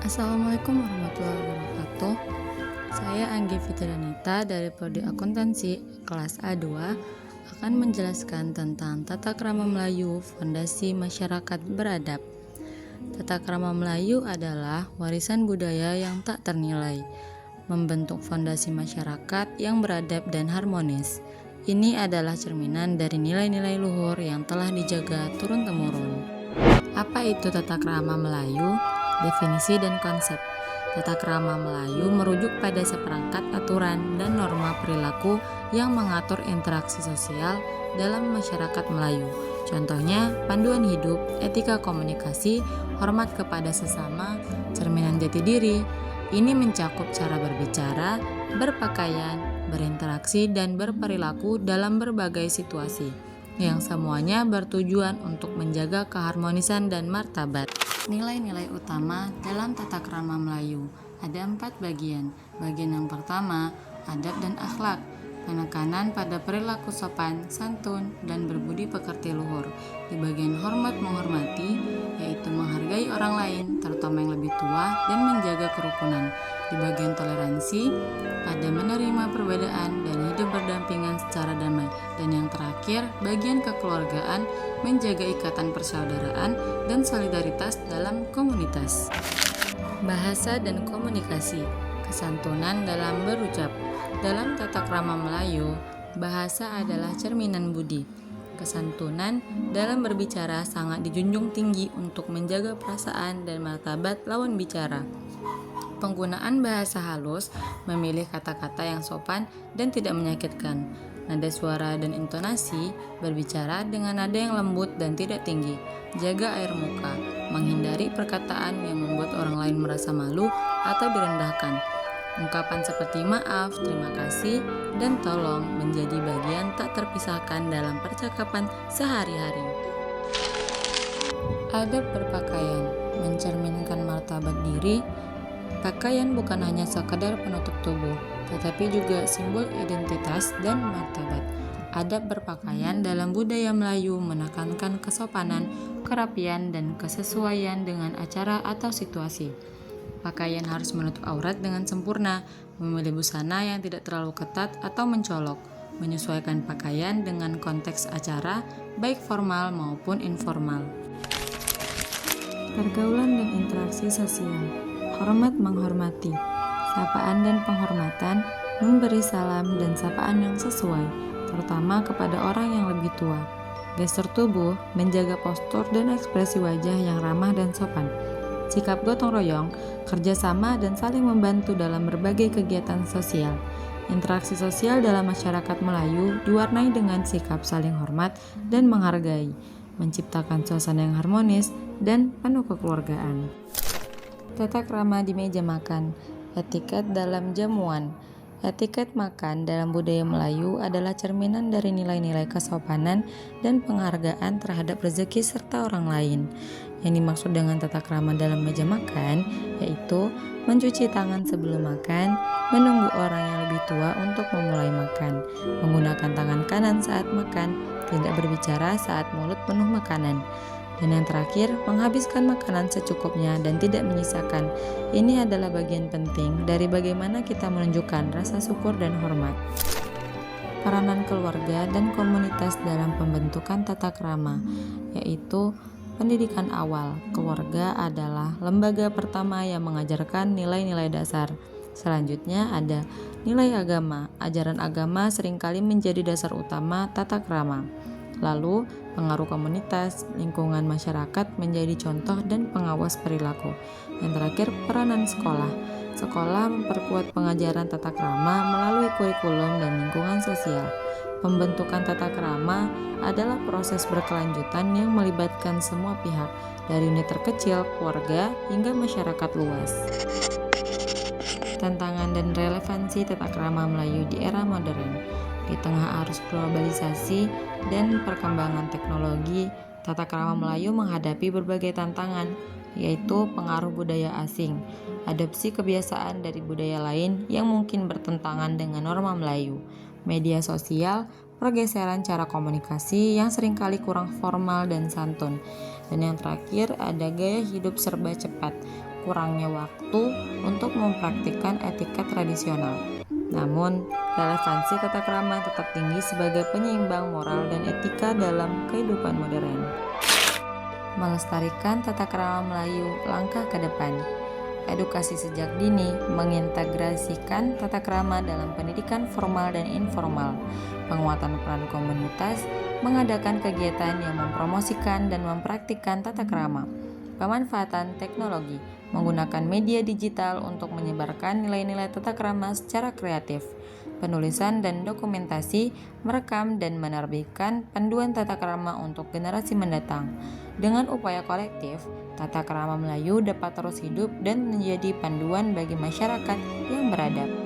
Assalamualaikum warahmatullahi wabarakatuh. Saya Anggi Fitranita dari Prodi Akuntansi kelas A2 akan menjelaskan tentang Tata Krama Melayu, Fondasi Masyarakat Beradab. Tata Krama Melayu adalah warisan budaya yang tak ternilai, membentuk fondasi masyarakat yang beradab dan harmonis. Ini adalah cerminan dari nilai-nilai luhur yang telah dijaga turun-temurun. Apa itu Tata Krama Melayu? Definisi dan konsep. Tata krama Melayu merujuk pada seperangkat aturan dan norma perilaku yang mengatur interaksi sosial dalam masyarakat Melayu. Contohnya, panduan hidup, etika komunikasi, hormat kepada sesama, cerminan jati diri. Ini mencakup cara berbicara, berpakaian, berinteraksi, dan berperilaku dalam berbagai situasi, yang semuanya bertujuan untuk menjaga keharmonisan dan martabat. Nilai-nilai utama dalam Tata Krama Melayu ada 4 bagian. Bagian yang pertama, adab dan akhlak, penekanan pada perilaku sopan, santun, dan berbudi pekerti luhur. Di bagian hormat menghormati, yaitu menghargai orang lain, terutama yang lebih tua, dan menjaga kerukunan. Di bagian toleransi, pada menerima perbedaan dan hidup berdampingan secara damai. Dan yang terakhir, bagian kekeluargaan, menjaga ikatan persaudaraan dan solidaritas dalam komunitas. Bahasa dan komunikasi, kesantunan dalam berucap. Dalam Tata Krama Melayu, bahasa adalah cerminan budi. Kesantunan dalam berbicara sangat dijunjung tinggi untuk menjaga perasaan dan martabat lawan bicara. Penggunaan bahasa halus, memilih kata-kata yang sopan dan tidak menyakitkan. Nada suara dan intonasi, berbicara dengan nada yang lembut dan tidak tinggi. Jaga air muka, menghindari perkataan yang membuat orang lain merasa malu atau direndahkan. Ungkapan seperti maaf, terima kasih, dan tolong menjadi bagian tak terpisahkan dalam percakapan sehari-hari. Adab berpakaian, mencerminkan martabat diri. Pakaian bukan hanya sekadar penutup tubuh, tetapi juga simbol identitas dan martabat. Adab berpakaian dalam budaya Melayu menekankan kesopanan, kerapian, dan kesesuaian dengan acara atau situasi. Pakaian harus menutup aurat dengan sempurna, memilih busana yang tidak terlalu ketat atau mencolok, menyesuaikan pakaian dengan konteks acara, baik formal maupun informal. Pergaulan dan interaksi sosial. Hormat menghormati, sapaan dan penghormatan, memberi salam dan sapaan yang sesuai, terutama kepada orang yang lebih tua. Gestur tubuh, menjaga postur dan ekspresi wajah yang ramah dan sopan. Sikap gotong royong, kerjasama dan saling membantu dalam berbagai kegiatan sosial. Interaksi sosial dalam masyarakat Melayu diwarnai dengan sikap saling hormat dan menghargai, menciptakan suasana yang harmonis dan penuh kekeluargaan. Tata krama di meja makan, etiket dalam jamuan. Etiket makan dalam budaya Melayu adalah cerminan dari nilai-nilai kesopanan dan penghargaan terhadap rezeki serta orang lain. Yang dimaksud dengan tata krama dalam meja makan yaitu mencuci tangan sebelum makan, menunggu orang yang lebih tua untuk memulai makan, menggunakan tangan kanan saat makan, tidak berbicara saat mulut penuh makanan. Dan yang terakhir, menghabiskan makanan secukupnya dan tidak menyisakan. Ini adalah bagian penting dari bagaimana kita menunjukkan rasa syukur dan hormat. Peranan keluarga dan komunitas dalam pembentukan tata krama, yaitu pendidikan awal. Keluarga adalah lembaga pertama yang mengajarkan nilai-nilai dasar. Selanjutnya ada nilai agama. Ajaran agama seringkali menjadi dasar utama tata krama. Lalu, pengaruh komunitas, lingkungan masyarakat menjadi contoh dan pengawas perilaku. Yang terakhir, peranan sekolah. Sekolah memperkuat pengajaran tata krama melalui kurikulum dan lingkungan sosial. Pembentukan tata krama adalah proses berkelanjutan yang melibatkan semua pihak, dari unit terkecil, keluarga, hingga masyarakat luas. Tantangan dan relevansi tata krama Melayu di era modern. Di tengah arus globalisasi dan perkembangan teknologi, tata krama Melayu menghadapi berbagai tantangan, yaitu pengaruh budaya asing, adopsi kebiasaan dari budaya lain yang mungkin bertentangan dengan norma Melayu, media sosial, pergeseran cara komunikasi yang seringkali kurang formal dan santun. Dan yang terakhir ada gaya hidup serba cepat, kurangnya waktu untuk mempraktikkan etika tradisional. Namun, relevansi tata krama tetap tinggi sebagai penyeimbang moral dan etika dalam kehidupan modern. Melestarikan tata krama Melayu, langkah ke depan. Edukasi sejak dini mengintegrasikan tata krama dalam pendidikan formal dan informal, penguatan peran komunitas, mengadakan kegiatan yang mempromosikan dan mempraktikkan tata krama, pemanfaatan teknologi, menggunakan media digital untuk menyebarkan nilai-nilai tata krama secara kreatif, penulisan dan dokumentasi, merekam dan menerbitkan panduan tata krama untuk generasi mendatang. Dengan upaya kolektif, tata krama Melayu dapat terus hidup dan menjadi panduan bagi masyarakat yang beradab.